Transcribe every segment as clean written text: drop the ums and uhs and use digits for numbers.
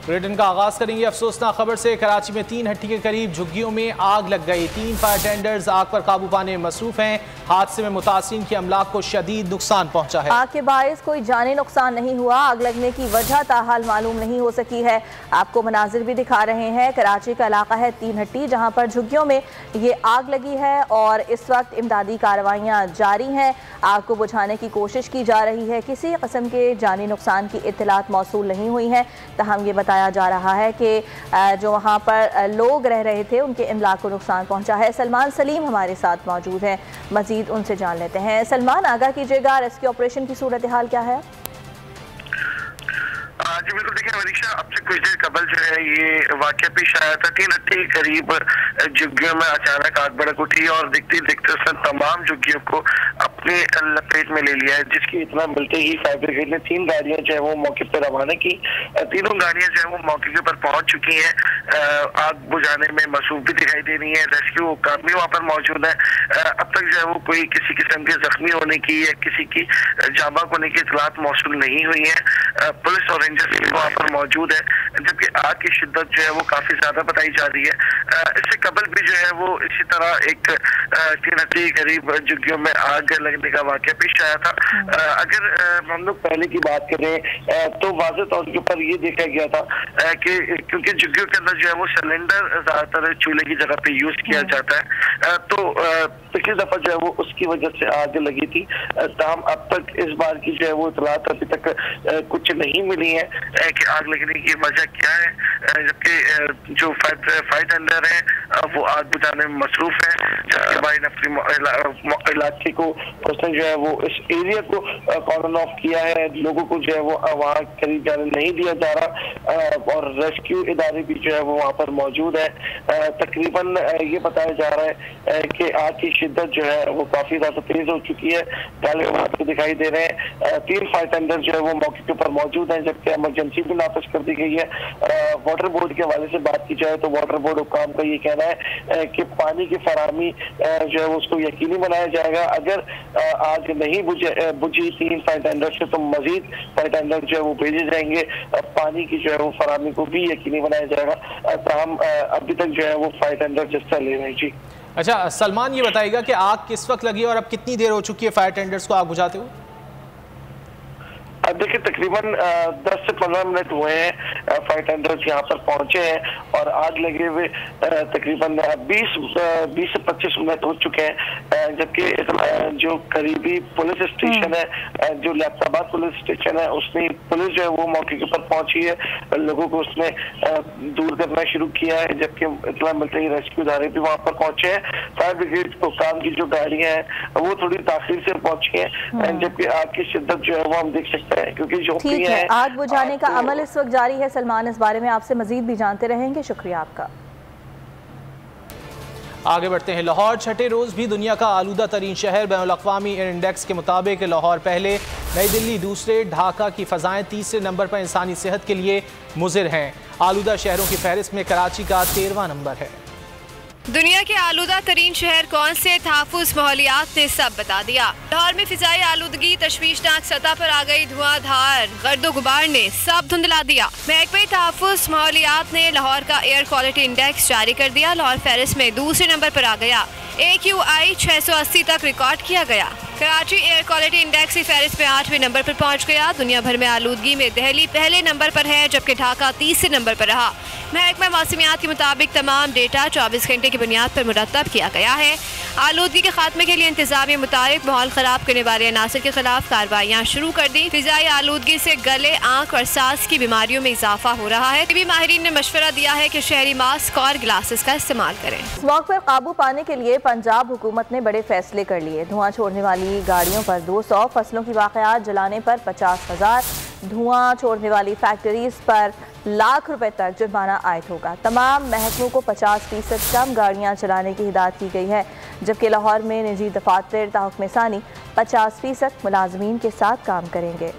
Bulletin का आगाज करेंगे अफसोसनाक खबर से। कराची में 3 हट्टी के करीब झुग्गियों में आग लग गई। 3 फायर टेंडर्स आग पर काबू पाने में मसरूफ हैं। हादसे में मुतासिरीन के अमलाक को शदीद नुकसान पहुंचा है। आग के बायस कोई जानी नुकसान नहीं हुआ। आग लगने की वजह ताहाल मालूम नहीं हो सकी है। आपको मनाजिर भी दिखा रहे हैं। कराची का इलाका है 3 हट्टी, जहां पर झुग्गियों में ये आग लगी है और इस वक्त इमदादी कार्रवाइयाँ जारी हैं। आग को बुझाने की कोशिश की जा रही है। किसी किस्म के जानी नुकसान की इत्तलात मौसूल नहीं हुई हैं। तहम ये बताया जा रहा है कि जो वहाँ पर लोग रह रहे थे उनके इमलाक को नुकसान पहुँचा है। सलमान सलीम हमारे साथ मौजूद हैं, मजीद उनसे जान लेते हैं। सलमान, आगाह कीजिएगा, रेस्क्यू ऑपरेशन की सूरत हाल क्या है? जी बिल्कुल, देखिए मनीषा, अब से कुछ देर कबल जो है ये वाकया पेश आया था। 3 हट्टी के करीब झुग्गियों में अचानक आग भड़क उठी और देखते देखते उसने तमाम झुग्गियों को अपने लपेट में ले लिया है, जिसकी इतना मिलते ही फायर ब्रिगेड ने 3 गाड़ियां जो है वो मौके पर रवाना की। तीनों गाड़ियां जो है वो मौके के ऊपर पहुंच चुकी हैं। आग बुझाने में मसरूफ भी दिखाई दे रही है। रेस्क्यू कर्मी वहाँ पर मौजूद है। अब तक जो है वो कोई किसी किस्म के जख्मी होने की या किसी की जाबाक होने की इतलात मौसूल नहीं हुई है। पुलिस और रेंजर्स वहाँ पर मौजूद है, जबकि आग की शिद्दत जो है वो काफी ज्यादा बताई जा रही है। इससे कबल भी जो है वो इसी तरह एक 3 हट्टी के करीब झुग्गियों में आग लगने का वाकया पेश आया था। अगर हम लोग पहले की बात करें तो वाज़ेह तौर के ऊपर ये देखा गया था कि क्योंकि झुग्गियों के अंदर जो है वो सिलेंडर ज्यादातर चूल्हे की जगह पे यूज किया जाता है, तो पिछली दफा जो है वो उसकी वजह से आग लगी थी। ताहम अब तक इस बार की जो है वो इतलात अभी तक कुछ नहीं मिली है कि आग लगने की वजह क्या है, जबकि जो फायर टेंडर है वो आग बुझाने में मसरूफ है। जबकि हमारे नफरी इलाके को उसने जो है वो इस एरिया को कॉर्डन ऑफ किया है। लोगों को जो है वो वहाँ करीब जाने नहीं दिया जा रहा और रेस्क्यू इदारे भी जो है वो वहाँ पर मौजूद है। तकरीबन ये बताया जा रहा है कि आग की शिद्दत जो है वो काफी ज्यादा तेज हो चुकी है। काले वहाँ पे दिखाई दे रहे हैं। 3 फायर टेंडर जो है वो मौके के ऊपर मौजूद है, जबकि इमरजेंसी भी नाफिज कर दी गई है। वाटर बोर्ड के हवाले से बात की जाए तो वाटर बोर्ड हुक्काम का ये कहना है कि पानी की फराहमी जो है उसको यकीनी बनाया जाएगा। अगर आग नहीं बुझी 3 फायर टेंडर से तो मजीद फायर टेंडर जो है वो भेजे जाएंगे। पानी की जो है वो फराहमी को भी यकीनी बनाया जाएगा। ताहम अभी तक जो है वो फायर टेंडर जिस्सा ले रहे हैं। जी अच्छा सलमान, ये बताइएगा कि आग किस वक्त लगी और अब कितनी देर हो चुकी है फायर टेंडर्स को आग बुझाते हुए? अब देखिए तकरीबन 10 से 15 मिनट हुए हैं फायर टेंडर्स यहाँ पर पहुंचे हैं और आग लगे हुए तकरीबन 20 से 25 मिनट हो चुके हैं। जबकि जो करीबी पुलिस स्टेशन है, जो लैपटाबाद पुलिस स्टेशन है, उसने पुलिस जो है वो मौके के ऊपर पहुंची है, लोगों को उसने दूर करना शुरू किया है। जबकि इतना मिलते ही रेस्क्यू इदारे भी वहाँ पर पहुंचे हैं। फायर ब्रिगेड काम की जो गाड़ियां हैं वो थोड़ी ताखिर से पहुंची हैं, जबकि आग की शिद्दत जो है वो हम देख सकते हैं क्योंकि जो ठीक है। आग बुझाने का अमल इस वक्त जारी है। सलमान, इस बारे में आपसे मजीद भी जानते रहेंगे। शुक्रिया आपका। आगे बढ़ते हैं। लाहौर छठे रोज भी दुनिया का आलूदा तरीन शहर। बैनुल-अक़वामी इंडेक्स के मुताबिक लाहौर पहले, नई दिल्ली दूसरे, ढाका की फ़ज़ाएँ तीसरे नंबर पर इंसानी सेहत के लिए मुज़िर हैं। आलूदा शहरों की फहरिस्त में कराची का 13वां नंबर है। दुनिया के आलूदा तरीन शहर कौन से? तहफ़्फ़ुज़ माहौलियात ने सब बता दिया। लाहौर में फिजाई आलूदगी तशवीशनाक सतह पर आ गई। धुआंधार गर्दो गुबार ने सब धुंधला दिया। महकमे तहफ़्फ़ुज़ माहौलियात ने लाहौर का एयर क्वालिटी इंडेक्स जारी कर दिया। लाहौर फहरिस्त में दूसरे नंबर पर आ गया। AQI 680 तक रिकॉर्ड किया गया। कराची एयर क्वालिटी इंडेक्स की फहरिस्त में 8वें नंबर पर पहुंच गया। दुनिया भर में आलूदगी में दिल्ली पहले नंबर पर है, जबकि ढाका तीसरे नंबर पर रहा। महकमा मौसमियात के मुताबिक तमाम डेटा 24 घंटे की बुनियाद पर मुरतब किया गया है। आलूदगी के खात्मे के लिए इंतजामिया मुताबिक माहौल खराब करने वाले अनासर के खिलाफ कार्रवाइयाँ शुरू कर दी। फिजाई आलूदगी से गले, आँख और सांस की बीमारियों में इजाफा हो रहा है। तबी माहिरीन ने मशवरा दिया है कि शहरी मास्क और ग्लासेस का इस्तेमाल करें। स्मॉग पर काबू पाने के लिए पंजाब हुकूमत ने बड़े फैसले कर लिए। धुआं छोड़ने वाली गाड़ियों पर 200, फसलों की वाक़यात जलाने पर 50,000, धुआं छोड़ने वाली फैक्ट्रीज पर लाख रुपए तक जुर्माना आयद होगा। तमाम महकमों को 50% कम गाड़ियां चलाने की हिदायत की गई है, जबकि लाहौर में निजी दफातर ताहुक्म सानी 50% मुलाजमीन के साथ काम करेंगे।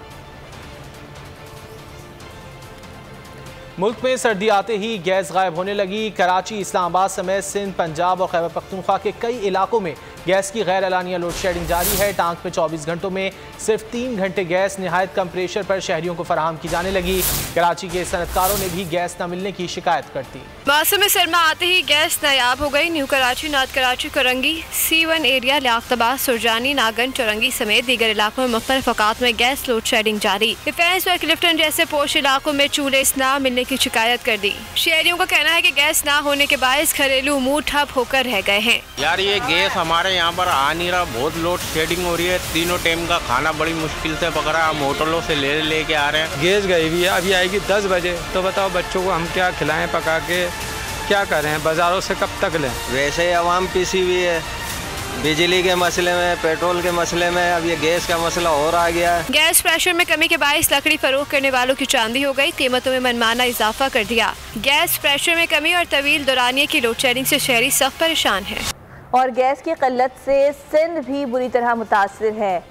मुल्क में सर्दी आते ही गैस गायब होने लगी। कराची, इस्लामाबाद समेत सिंध, पंजाब और खैबर पख्तूनख्वा के कई इलाकों में गैस की गैर एलानिया लोड शेडिंग जारी है। टांक में 24 घंटों में सिर्फ 3 घंटे गैस निहायत कम प्रेशर पर शहरियों को फराहम की जाने लगी। कराची के सनतकारों ने भी गैस न मिलने की शिकायत कर दी। मौसम सरमा आते ही गैस नायाब हो गई। New Karachi, north Karachi, Korangi, C1 area, Liaquatabad, Surjani, Nagan, Chowrangi समेत दीगर इलाकों में मुख्तलिफ औकात में गैस लोड शेडिंग जारी। डिफेंस और क्लिफ्टन जैसे पोश इलाकों में चूल्हे न मिलने की शिकायत कर दी। शहरियों का कहना है कि गैस न होने के बायस घरेलू अमूर ठप होकर रह गए हैं। यार ये गैस हमारे यहाँ पर आ नहीं रहा, बहुत लोड शेडिंग हो रही है। तीनों टाइम का खाना बड़ी मुश्किल से पक रहा है, हम होटलों से लेके आ रहे हैं। गैस गई हुई है, अभी आएगी 10 बजे। तो बताओ बच्चों को हम क्या खिलाएं, पका के क्या करें, बाजारों से कब तक लें। वैसे ही आवाम पिसी हुई है बिजली के मसले में, पेट्रोल के मसले में, अब ये गैस का मसला और आ गया है। गैस प्रेशर में कमी के बायस लकड़ी फरोख्त करने वालों की चांदी हो गई, कीमतों में मनमाना इजाफा कर दिया। गैस प्रेशर में कमी और तवील दौरानिये की लोड शेडिंग से शहरी सख्त परेशान है और गैस की किल्लत से सिंध भी बुरी तरह मुतासिर है।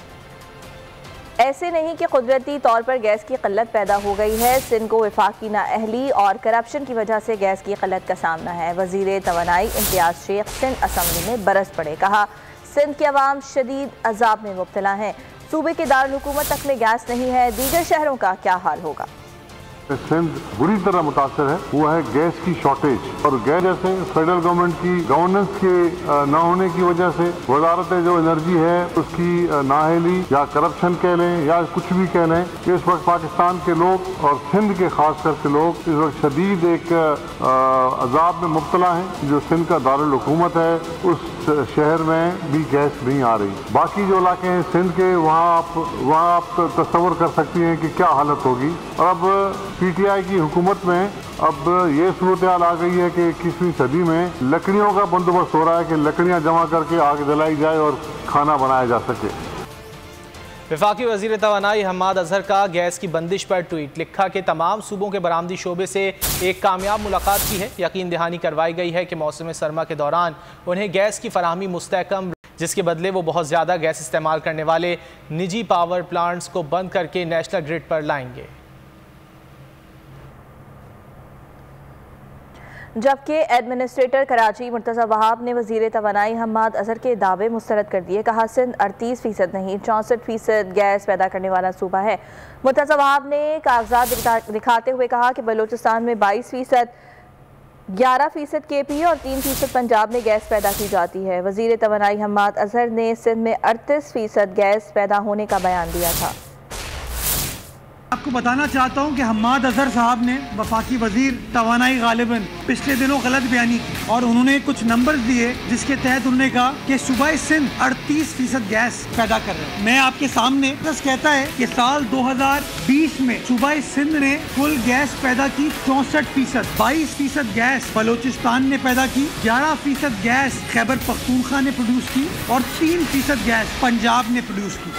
ऐसे नहीं कि कुदरती तौर पर गैस की किल्लत पैदा हो गई है। सिंध को वफाकी नाअहली और करप्शन की वजह से गैस की किल्लत का सामना है। वज़ीर तवानाई इम्तियाज़ शेख सिंध असम्बली में बरस पड़े, कहा सिंध के अवाम शदीद अजाब में मुब्तला हैं। सूबे के दारुल हुकूमत तक में गैस नहीं है, दीगर शहरों का क्या हाल होगा। सिंध बुरी तरह मुतासर है, वो है गैस की शॉर्टेज। और गैस जैसे फेडरल गवर्नमेंट की गवर्नेंस के न होने की वजह से वजारत जो एनर्जी है उसकी नाअहली या करप्शन कह लें या कुछ भी कह लें, इस वक्त पाकिस्तान के लोग और सिंध के खास करके लोग इस वक्त शदीद एक अजाब में मुब्तला हैं। जो सिंध का दारुल हुकूमत है उस शहर में भी गैस नहीं आ रही। बाकी जो इलाके हैं सिंध के, वहाँ आप तस्वर कर सकती हैं कि क्या हालत होगी। और अब PTI की हुकूमत में अब ये सूरत हाल आ गई है कि 21वीं सदी में लकड़ियों का बंदोबस्त हो रहा है कि लकड़ियाँ जमा करके आग जलाई जाए और खाना बनाया जा सके। वफाकी वज़ीर तवानाई हम्माद अजहर का गैस की बंदिश पर ट्वीट, लिखा कि तमाम सूबों के बरामदी शोबे से एक कामयाब मुलाकात की है। यकीन दहानी करवाई गई है कि मौसम सरमा के दौरान उन्हें गैस की फराहमी मुस्तहकम, जिसके बदले वो बहुत ज़्यादा गैस इस्तेमाल करने वाले निजी पावर प्लांट्स को बंद करके नेशनल ग्रिड पर लाएंगे। जबकि एडमिनिस्ट्रेटर कराची मुर्तज़ा वहाब ने वज़ीर तवानाई हम्माद अजहर के दावे मुस्तरद कर दिए। कहा सिंध 38% नहीं 64% गैस पैदा करने वाला सूबा है। मुर्तज़ा वहाब ने कागजात दिखाते हुए कहा कि बलूचिस्तान में 22%, 11% KP और 3% पंजाब में गैस पैदा की जाती है। वज़ीर तवानाई हम्माद अजहर ने सिंध में 38% गैस पैदा होने का बयान दिया था। आपको बताना चाहता हूं कि हम्माद अजहर साहब ने वफाकी वजीर तवानाई गालिबन पिछले दिनों गलत बयानी की और उन्होंने कुछ नंबर्स दिए जिसके तहत उन्होंने कहा कि सूबा सिंध 38% गैस पैदा कर रहे हैं। मैं आपके सामने बस कहता है कि साल 2020 में सूबा सिंध ने कुल गैस पैदा की 64%, 22% गैस बलोचिस्तान ने पैदा की, 11% गैस खैबर पख्तूनख्वा ने प्रोड्यूस की और 3% गैस पंजाब ने प्रोड्यूस की।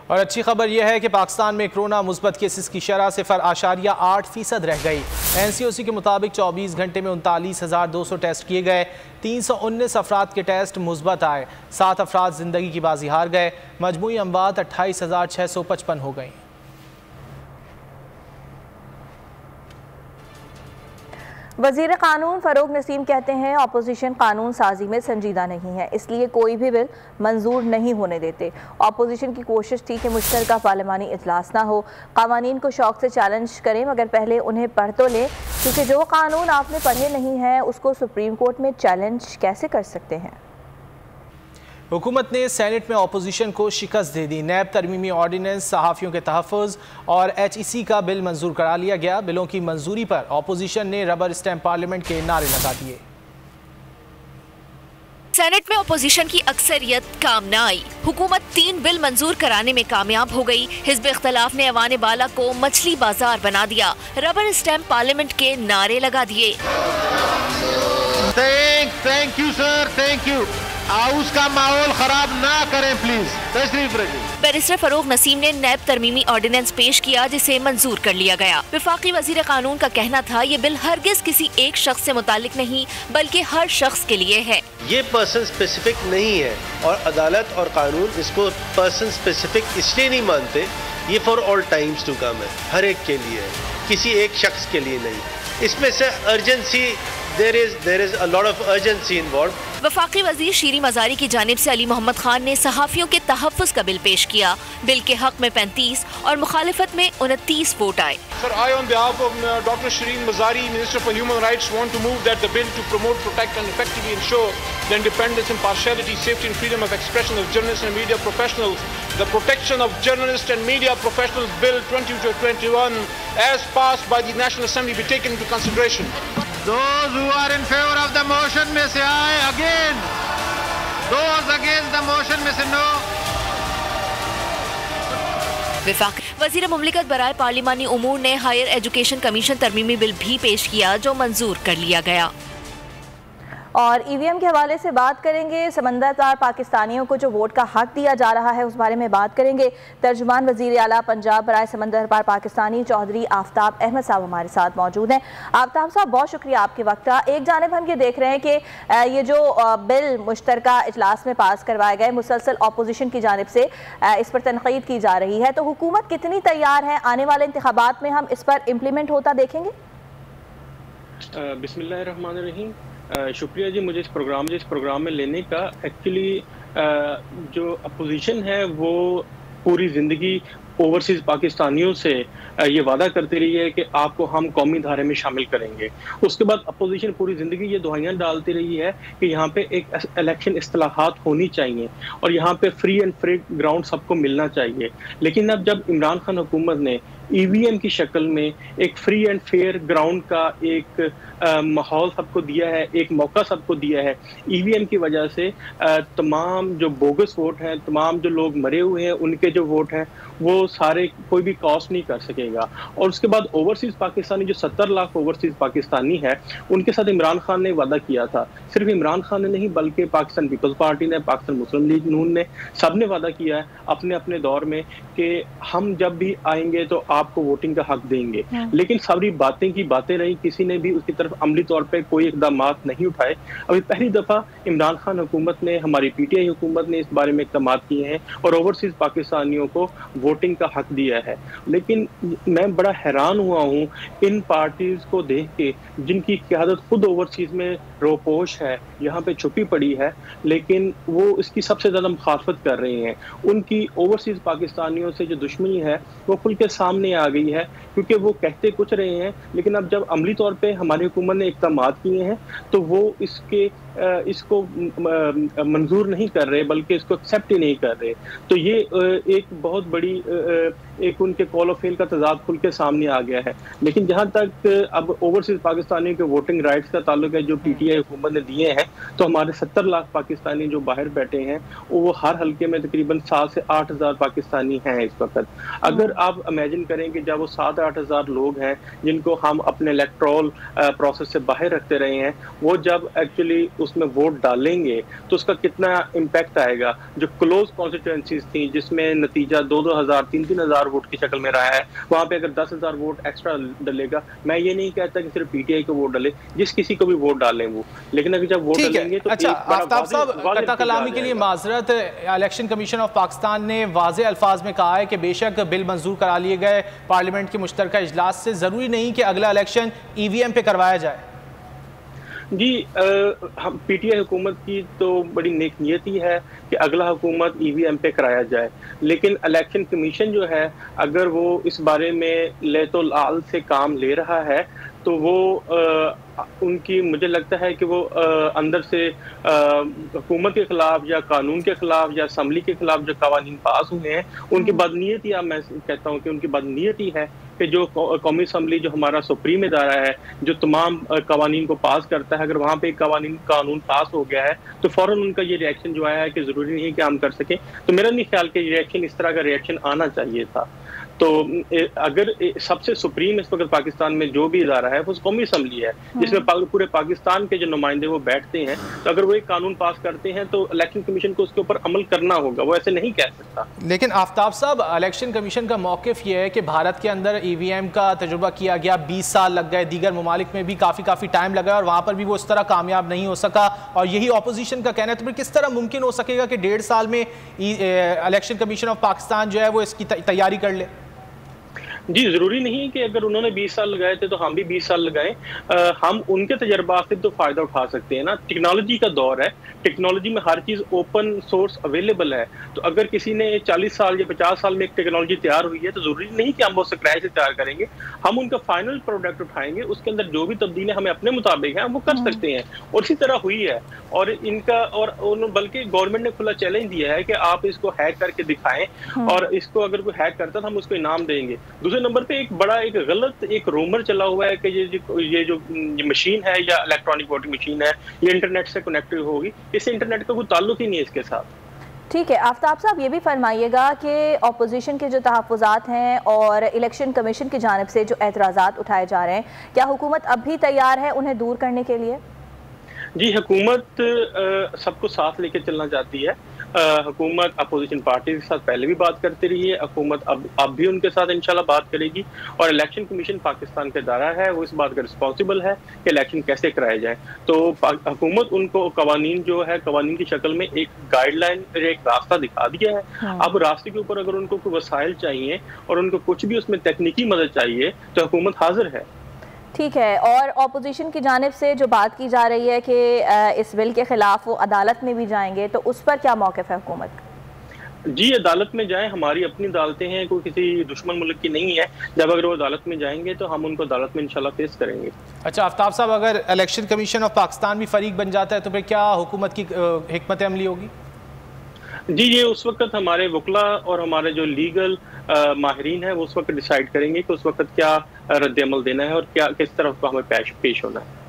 और अच्छी खबर यह है कि पाकिस्तान में कोरोना मुस्बत केसेस की शरह 0.8% रह गई। NCOC के मुताबिक 24 घंटे में 39,200 टेस्ट किए गए, 319 अफराद के टेस्ट मुस्बत आए, 7 अफराद जिंदगी की बाजी हार गए। मजमूई अमवात 28,655 हो गई। वज़ीर कानून फ़रूक नसीम कहते हैं अपोजिशन कानून साजी में संजीदा नहीं है, इसलिए कोई भी बिल मंजूर नहीं होने देते। अपोजिशन की कोशिश थी कि मुश्तरका पार्लिमानी इजलास ना हो, कानून को शौक़ से चैलेंज करें मगर पहले उन्हें पढ़ तो लें, क्योंकि जो कानून आपने पढ़े नहीं हैं उसको सुप्रीम कोर्ट में चैलेंज कैसे कर सकते हैं। हुकूमत ने सेनेट में अपोजिशन को शिकस्त दे दी। नैब तरमीमी ऑर्डिनेंस, सहाफ़ियों के तहफ़्फ़ुज़ और HEC का बिल मंजूर करा लिया गया। बिलों की मंजूरी पर अपोजिशन ने रबर स्टैम्प पार्लियामेंट के नारे लगा दिए। सेनेट में अपोजिशन की अक्सरियत काम न आई। हुकूमत 3 बिल मंजूर कराने में कामयाब हो गई। हिज़्ब इख्तलाफ ने ऐवान बाला को मछली बाजार बना दिया, रबर स्टैम्प पार्लियामेंट के नारे लगा दिए। Thank you sir, thank you. House का माहौल खराब ना करें प्लीज। तशरीफ रखिए। बैरिस्टर फरूक नसीम ने नैब तरमीमी ऑर्डिनेंस पेश किया जिसे मंजूर कर लिया गया। वफाकी वजीर कानून का कहना था ये बिल हरगिज किसी एक शख्स से मुतालिक नहीं बल्कि हर शख्स के लिए है। ये पर्सन स्पेसिफिक नहीं है और अदालत और कानून इसको पर्सन स्पेसिफिक इसलिए नहीं मानते, ये for all times to come है, हर एक के लिए है, किसी एक शख्स के लिए नहीं। इसमें से urgency there is a lot of urgency involved. वफाकी वजीर शीरी मजारी की जानिब से अली मोहम्मद खान ने सहाफ़ियों के तहफ़्फ़ुज़ का बिल पेश किया। बिल के हक में 35 और मुखालिफत में 29 वोट आए। Sir, I on behalf of Dr. Shireen Mazari, Minister for Human Rights, want to move that the bill to promote, protect and effectively ensure the independence, impartiality, safety and freedom of expression of journalists and media professionals, the Protection of Journalists and Media Professionals Bill 2021 as passed by the National Assembly be taken into consideration. Those who are in favor of the motion में से आए again. Those against the motion में से no. वज़ीर मुमलिकत बराए पार्लिमानी उमूर ने higher education commission तरमीमी bill भी पेश किया जो मंजूर कर लिया गया। और ईवीएम के हवाले से बात करेंगे। समंदर पार पाकिस्तानियों को जो वोट का हक दिया जा रहा है उस बारे में बात करेंगे। तर्जुमान वज़ीर आला पंजाब बराए समंदर पार पाकिस्तानी चौधरी आफ्ताब अहमद साहब हमारे साथ मौजूद हैं। आफ्ताब साहब, बहुत शुक्रिया आपके वक्त का। एक जानिब हम ये देख रहे हैं कि ये जो बिल मुश्तरका इजलास में पास करवाए गए, मुसलसल अपोजिशन की जानिब से इस पर तनकीद की जा रही है, तो हुकूमत कितनी तैयार है? आने वाले इंतखाबात में हम इस पर इम्प्लीमेंट होता देखेंगे? बिस्मिल्लाहिर्रहमानिर्रहीम। शुक्रिया जी मुझे इस प्रोग्राम में लेने का। एक्चुअली जो अपोजिशन है वो पूरी ज़िंदगी ओवरसीज़ पाकिस्तानियों से ये वादा करती रही है कि आपको हम कौमी धारे में शामिल करेंगे। उसके बाद अपोजिशन पूरी ज़िंदगी ये दुआइयाँ डालती रही है कि यहाँ पे एक इलेक्शन इस्तिलाहात होनी चाहिए और यहाँ पे फ्री एंड फेयर ग्राउंड सबको मिलना चाहिए। लेकिन अब जब इमरान खान हुकूमत ने ईवीएम की शक्ल में एक फ्री एंड फेयर ग्राउंड का एक माहौल सबको दिया है, एक मौका सबको दिया है, ईवीएम की वजह से तमाम जो बोगस वोट हैं, तमाम जो लोग मरे हुए हैं उनके जो वोट हैं वो सारे कोई भी कॉस्ट नहीं कर सकेगा। और उसके बाद ओवरसीज़ पाकिस्तानी जो 70 लाख ओवरसीज़ पाकिस्तानी है उनके साथ इमरान खान ने वादा किया था। सिर्फ इमरान खान ने नहीं बल्कि पाकिस्तान पीपल्स पार्टी ने, पाकिस्तान मुस्लिम लीग नून ने, सब ने वादा किया है अपने अपने दौर में कि हम जब भी आएंगे तो आपको वोटिंग का हक देंगे। लेकिन सारी बातें की बातें रही, किसी ने भी उसकी तरफ अमली तौर पे कोई इकदाम नहीं उठाए। अभी पहली दफ़ा इमरान खान हुकूमत ने, हमारी पीटीआई हुकूमत ने इस बारे में इकदाम किए हैं और ओवरसीज़ पाकिस्तानियों को वोटिंग का हक दिया है। लेकिन मैं बड़ा हैरान हुआ हूँ इन पार्टीज को देख के जिनकी क़यादत खुद ओवरसीज़ में रोपोश है, यहाँ पे छुपी पड़ी है, लेकिन वो इसकी सबसे ज़्यादा मुखालफत कर रही हैं। उनकी ओवरसीज़ पाकिस्तानियों से जो दुश्मनी है वो खुल के सामने आ गई है, क्योंकि वो कहते कुछ रहे हैं लेकिन अब जब अमली तौर पे हमारी हुकूमत ने इक़दाम किए हैं तो वो इसको मंजूर नहीं कर रहे बल्कि इसको एक्सेप्ट ही नहीं कर रहे। तो ये एक बहुत बड़ी एक उनके कॉल ऑफ फेल का तजाद खुल के सामने आ गया है। लेकिन जहाँ तक अब ओवरसीज़ पाकिस्तानियों के वोटिंग राइट्स का ताल्लुक है जो पीटीआई हुकूमत ने दिए हैं, तो हमारे 70 लाख पाकिस्तानी जो बाहर बैठे हैं वो हर हल्के में तकरीबन 7 से 8 हज़ार पाकिस्तानी हैं इस वक्त। अगर आप इमेजिन करें कि जब वो 7-8 हज़ार लोग हैं जिनको हम अपने इलेक्ट्रल प्रोसेस से बाहर रखते रहे हैं, वो जब एक्चुअली उसमें वोट डालेंगे तो उसका कितना इम्पैक्ट आएगा। जो क्लोज कॉन्स्टिट्यूएंसीज थी जिसमें नतीजा 2-2 हज़ार 3-3 हज़ार वोट की शक्ल में रहा है, वहां पे अगर 10 हज़ार वोट एक्स्ट्रा डलेगा, मैं ये नहीं कहता कि सिर्फ पीटीआई को वोट डाले, जिस किसी को भी वोट डालें वो, लेकिन अगर जब वोट डालेंगे तो अच्छा आफ्ताब साहब, कता कलामी के लिए माजरत। इलेक्शन कमीशन ऑफ पाकिस्तान ने वाज़े अल्फाज में कहा है कि बेशक बिल मंजूर करा लिए गए पार्लियामेंट के मुश्तरका इजलास से, जरूरी नहीं कि अगला इलेक्शन ईवीएम पे करवाया जाए। जी हम पीटीआई हुकूमत की तो बड़ी नेक नियति है कि अगला हुकूमत ईवीएम पे कराया जाए, लेकिन इलेक्शन कमीशन जो है अगर वो इस बारे में ले तो लाल से काम ले रहा है तो वो उनकी मुझे लगता है कि वो अंदर से हुकूमत के खिलाफ या कानून के खिलाफ या असम्बली के खिलाफ जो कवानीन पास हुए हैं उनकी बदनीयती, मैं कहता हूँ कि उनकी बदनीयती है कि जो कौमी असम्बली जो हमारा सुप्रीम इदारा है जो तमाम कवानीन को पास करता है, अगर वहाँ पे कानून पास हो गया है तो फ़ौरन उनका ये रिएक्शन जो आया है कि ज़रूरी नहीं है कि हम कर सकें। तो मेरा नहीं ख्याल कि रिएक्शन इस तरह का रिएक्शन आना चाहिए था। तो अगर सबसे सुप्रीम इस वक्त पाकिस्तान में जो भी इदारा है वो कौमी असम्बली है जिसमें पूरे पाकिस्तान के जो नुमाइंदे वो बैठते हैं, तो अगर वो एक कानून पास करते हैं तो इलेक्शन कमीशन को उसके ऊपर अमल करना होगा, वो ऐसे नहीं कह सकता। लेकिन आफ्ताब साहब, इलेक्शन कमीशन का मौक़िफ़ ये है कि भारत के अंदर ईवीएम का तजुर्बा किया गया, 20 साल लग गए, दीगर ममालिक में भी काफ़ी टाइम लगा और वहाँ पर भी वो इस तरह कामयाब नहीं हो सका, और यही अपोजिशन का कहना है। तो फिर किस तरह मुमकिन हो सकेगा कि 1.5 साल में इलेक्शन कमीशन ऑफ पाकिस्तान जो है वो इसकी तैयारी कर ले? जी, जरूरी नहीं है कि अगर उन्होंने 20 साल लगाए थे तो हम भी 20 साल लगाएं। हम उनके तजर्बात से तो फायदा उठा सकते हैं ना। टेक्नोलॉजी का दौर है, टेक्नोलॉजी में हर चीज ओपन सोर्स अवेलेबल है। तो अगर किसी ने 40 साल या 50 साल में एक टेक्नोलॉजी तैयार हुई है तो जरूरी नहीं कि हम वो क्रैच से तैयार करेंगे। हम उनका फाइनल प्रोडक्ट उठाएंगे, उसके अंदर जो भी तब्दीली हमें अपने मुताबिक है हम वो कर सकते हैं। और इसी तरह हुई है। और इनका और बल्कि गवर्नमेंट ने खुला चैलेंज दिया है कि आप इसको हैक करके दिखाएं और इसको अगर कोई हैक करता तो हम उसको इनाम देंगे। दूसरे नंबर पे एक बड़ा एक गलत एक रूमर चला हुआ है कि ये जो मशीन है या इलेक्ट्रॉनिक वोटिंग मशीन है ये इंटरनेट से कनेक्टेड होगी। इससे इंटरनेट का कोई ताल्लुक ही नहीं है इसके साथ। ठीक है, आफ्ताब साहब ये भी फरमाइएगा कि अपोजिशन के जो तहफ़्फ़ुज़ात हैं और इलेक्शन कमीशन की जानिब से जो एतराज़ात उठाए जा रहे हैं, क्या हुकूमत अब भी तैयार है उन्हें दूर करने के लिए? जी, हुकूमत सबको साथ लेकर चलना चाहती है। हुकूमत अपोजिशन पार्टी के साथ पहले भी बात करती रही है, हुकूमत अब भी उनके साथ इंशाल्लाह बात करेगी। और इलेक्शन कमीशन पाकिस्तान का इदारा है, वो इस बात का रिस्पॉन्सिबल है कि इलेक्शन कैसे कराए जाए। तो हुकूमत उनको कवानीन जो है कवानीन की शक्ल में एक गाइडलाइन, एक रास्ता दिखा दिया है। अब रास्ते के ऊपर अगर उनको कोई वसाइल चाहिए और उनको कुछ भी उसमें तकनीकी मदद चाहिए तो हुकूमत हाजिर है। ठीक है, और अपोजिशन की जानिब से जो बात की जा रही है कि इस बिल के खिलाफ वो अदालत में भी जाएंगे, तो उस पर क्या मौक़िफ़ है हुकूमत का? जी, अदालत में जाएं, हमारी अपनी अदालतें हैं, कोई किसी दुश्मन मुल्क की नहीं है। जब अगर वो अदालत में जाएंगे तो हम उनको अदालत में इंशाल्लाह फेस करेंगे। अच्छा आफ्ताब साहब, अगर इलेक्शन कमीशन ऑफ पाकिस्तान भी फरीक बन जाता है तो फिर क्या हुकूमत की हिकमत अमली होगी? जी, ये उस वक्त हमारे वकला और हमारे जो लीगल माहिरीन है वो उस वक्त डिसाइड करेंगे कि उस वक्त क्या रद्द-ए-अमल देना है और क्या किस तरफ हमें पेश होना है।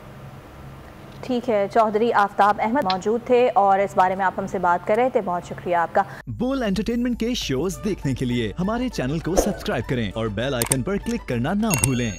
ठीक है, चौधरी आफ्ताब अहमद मौजूद थे और इस बारे में आप हमसे बात कर रहे थे। बहुत शुक्रिया आपका। बोल एंटरटेनमेंट के शोज देखने के लिए हमारे चैनल को सब्सक्राइब करें और बेल आइकन पर क्लिक करना ना भूलें।